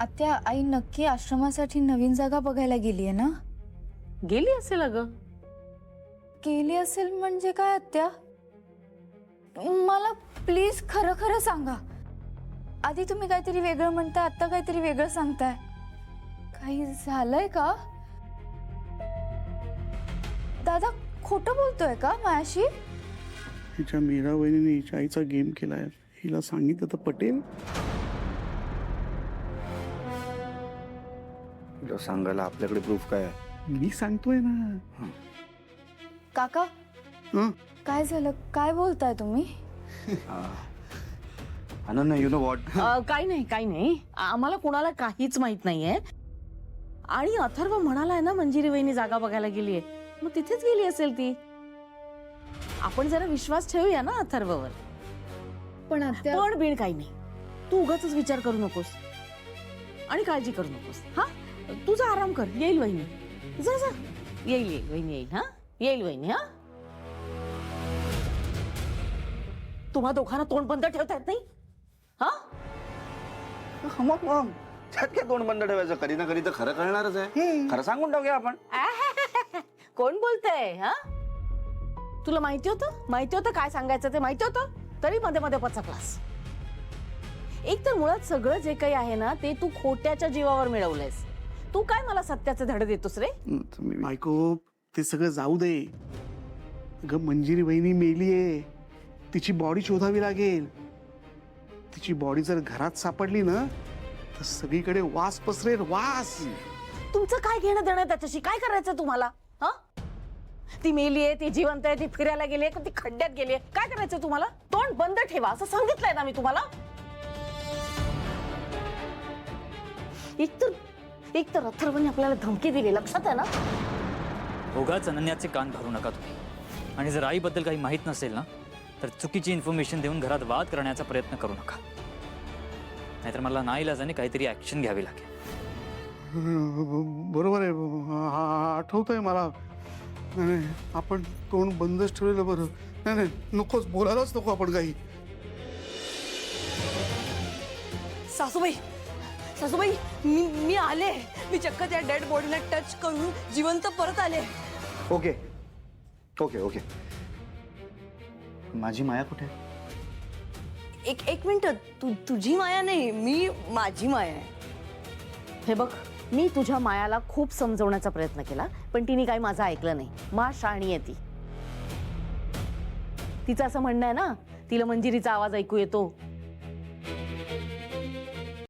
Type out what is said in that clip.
आत्या, आई नक्की आश्रमासाठी नवीन जागा बघायला गेली आहे ना? गेली असेल अगं. गेली असेल म्हणजे काय आत्या? मला प्लीज खरं खरं सांगा. आधी तुम्ही काहीतरी वेगळं म्हणताय, आता काहीतरी वेगळं सांगताय. काही झालंय का? दादा खोटं बोलतोय का माझ्याशी? हिच्या मीरा वहिनीने हिच्या आईचा गेम केलाय. हिला सांगितलं तर पटेल? तुला सांगायला आपल्याकडे प्रूफ काय आहे? मी सांगतोय ना. काका हं? काय झालं? काय बोलताय तुम्ही? अनन्या, यू नो व्हॉट, काही नाही काही नाही, आम्हाला कोणाला काहीच माहित नाहीये. आणि अथर्व म्हणालाय ना मंजिरी वहिनी जागा बघायला गेलीये, मग तिथेच गेली असेल ती. आपण जरा विश्वास ठेवूया ना अथर्ववर. पण आत्या, पण बीण काही नाही, तू उगाच विचार करू नकोस आणि काळजी करू नकोस. हा, तुझा आराम कर, येईल वहिनी. जा जा, येईल येईल वहिनी, येईल. हा, येईल वहिनी. हा, तुम्हा दोघांना तोंड बंद ठेवता येत नाही? हा, मग त्यात काय तोंड बंद ठेवायचं? कधी ना कधी तर खरं कळणारच आहे. खरं सांगून टाकूया आपण. कोण बोलतंय? हा, तुला माहिती होतं काय सांगायचं ते माहिती होतं, तरी मध्ये मध्ये पचकलास. एक तर मुळात सगळं जे काही आहे ना ते तू खोट्याच्या जीवावर मिळवलंयस. तू काय मला सत्याचे धडे देतोस रे? बायको, ते सगळं जाऊ दे. अगं मंजिरी वहिनी मेलीये, तिची बॉडी शोधावी लागेल. तिची बॉडी जर घरात सापडली ना तर सगळीकडे वास पसरेल, वास. तुमचं काय घेणं देणं त्याच्याशी? काय करायचं तुम्हाला? हा, ती मेलीये, ती जिवंत आहे, ती फिरायला गेलीये का ती खड्ड्यात गेलीये, काय करायचं तुम्हाला? तोंड बंद ठेवा असं सांगितलंय ना मी तुम्हाला. एक तर अथर्वने आपल्याला धमकी दिली, लक्षात आहे ना? उगाच अनन्याचे कान भरू नका तुम्ही. आणि जर आईबद्दल काही माहीत नसेल ना तर चुकीची इन्फॉर्मेशन देऊन घरात वाद करण्याचा प्रयत्न करू नका, नाहीतर मला नाईलाजाने काहीतरी ऍक्शन घ्यावी लागेल. बरोबर आहे. आठवतंय मला. नाही, आपण तोंड बंदच ठेवलेलं बरं. नाही, नकोच, बोलायलाच नको आपण काही. सासूबाई, सासूबाई, मी आले. मी चक्क त्या डेड बॉडीला टच करून जिवंत परत आले. Okay okay okay. माझी माया कुठे? एक मिनिट, तुझी माया नाही, मी माझी माया आहे. हे बघ, मी तुझ्या मायाला खूप समजवण्याचा प्रयत्न केला, पण तिने काही माझं ऐकलं नाही. मा शाणी आहे ती. तिचं असं म्हणणं आहे ना, तिला मंजिरीचा आवाज ऐकू येतो,